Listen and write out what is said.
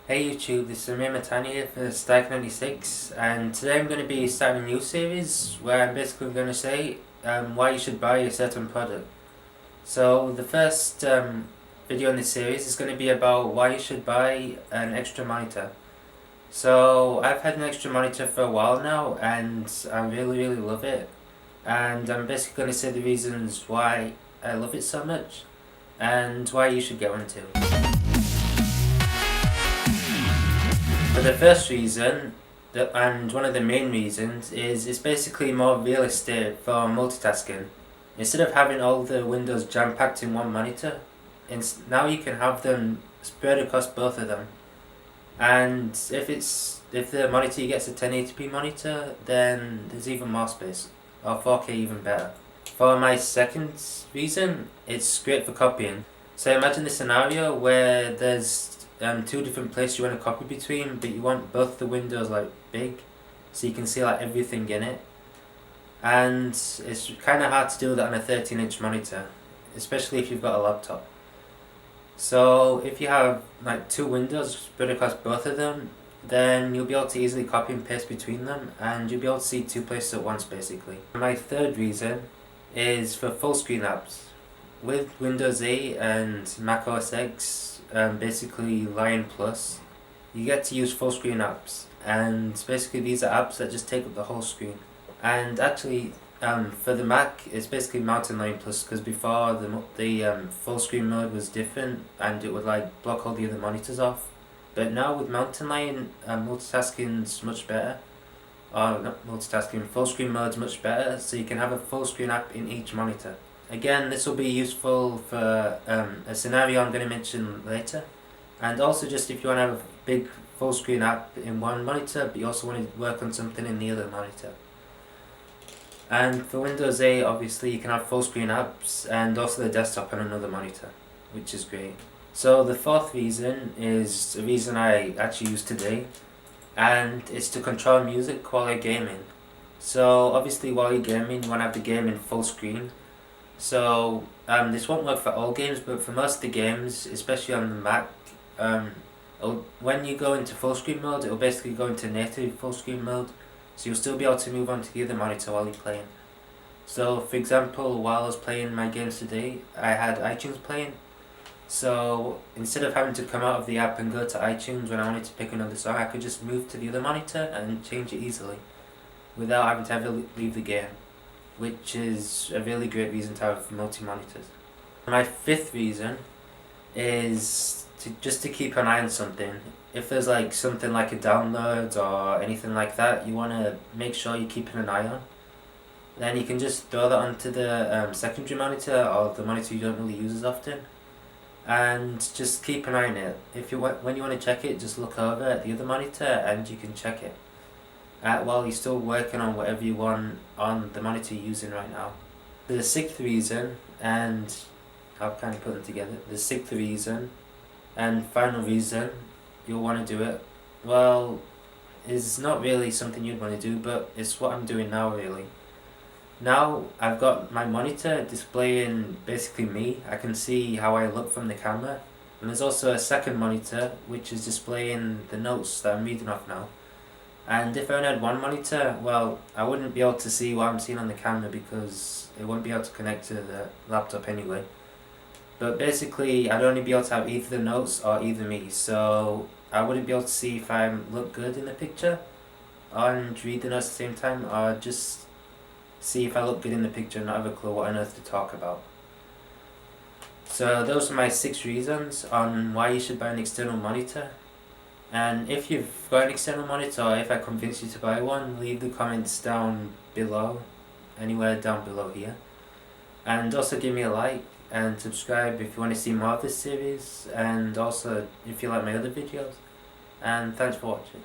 Hey YouTube, this is Amir Matani here for Stack96, and today I'm going to be starting a new series where I'm basically going to say why you should buy a certain product. So the first video in this series is going to be about why you should buy an extra monitor. So I've had an extra monitor for a while now and I really love it, and I'm basically going to say the reasons why I love it so much and why you should get one too. For the first reason, and one of the main reasons, is it's basically more realistic for multitasking. Instead of having all the windows jam-packed in one monitor, now you can have them spread across both of them. And if the monitor gets a 1080p monitor, then there's even more space, or 4K even better. For my second reason, it's great for copying. So imagine the scenario where there's two different places you want to copy between, but you want both the windows like big, so you can see like everything in it. And it's kind of hard to do that on a 13-inch monitor, especially if you've got a laptop. So if you have like two windows spread across both of them, then you'll be able to easily copy and paste between them, and you'll be able to see two places at once basically. My third reason is for full screen apps. With Windows 8 and Mac OS X, basically Lion Plus, you get to use full screen apps, and basically these are apps that just take up the whole screen. And actually, for the Mac, it's basically Mountain Lion Plus, because before the full screen mode was different and it would like block all the other monitors off. But now with Mountain Lion, multitasking's much better. Or not multitasking, full screen mode's much better, so you can have a full screen app in each monitor. Again, this will be useful for a scenario I'm going to mention later, and also just if you want to have a big full screen app in one monitor but you also want to work on something in the other monitor. And for Windows 8, obviously you can have full screen apps and also the desktop on another monitor, which is great. So the fourth reason is a reason I actually use today, and it's to control music while you're gaming. So obviously while you're gaming you want to have the game in full screen. So this won't work for all games, but for most of the games, especially on the Mac, when you go into full screen mode, it'll basically go into native full screen mode, so you'll still be able to move on to the other monitor while you're playing. So for example, while I was playing my games today, I had iTunes playing, so instead of having to come out of the app and go to iTunes when I wanted to pick another song, I could just move to the other monitor and change it easily, without having to ever leave the game, which is a really great reason to have multi-monitors. My fifth reason is just to keep an eye on something. If there's like something like a download or anything like that you want to make sure you're keeping an eye on, then you can just throw that onto the secondary monitor or the monitor you don't really use as often, and just keep an eye on it. When you want to check it, just look over at the other monitor and you can check it while you're still working on whatever you want on the monitor you're using right now. The sixth reason, and I'll kind of put them together, the sixth reason and final reason you'll want to do it, well, is not really something you'd want to do, but it's what I'm doing now really. Now I've got my monitor displaying basically me. I can see how I look from the camera, and there's also a second monitor which is displaying the notes that I'm reading off now. And if I only had one monitor, well, I wouldn't be able to see what I'm seeing on the camera because it wouldn't be able to connect to the laptop anyway. But basically, I'd only be able to have either the notes or either me, so I wouldn't be able to see if I look good in the picture and read the notes at the same time, or just see if I look good in the picture and not have a clue what on earth to talk about. So those are my 6 reasons on why you should buy an external monitor. And if you've got an external monitor, or if I convince you to buy one, leave the comments down below, anywhere down below here. And also give me a like and subscribe if you want to see more of this series, and also if you like my other videos. And thanks for watching.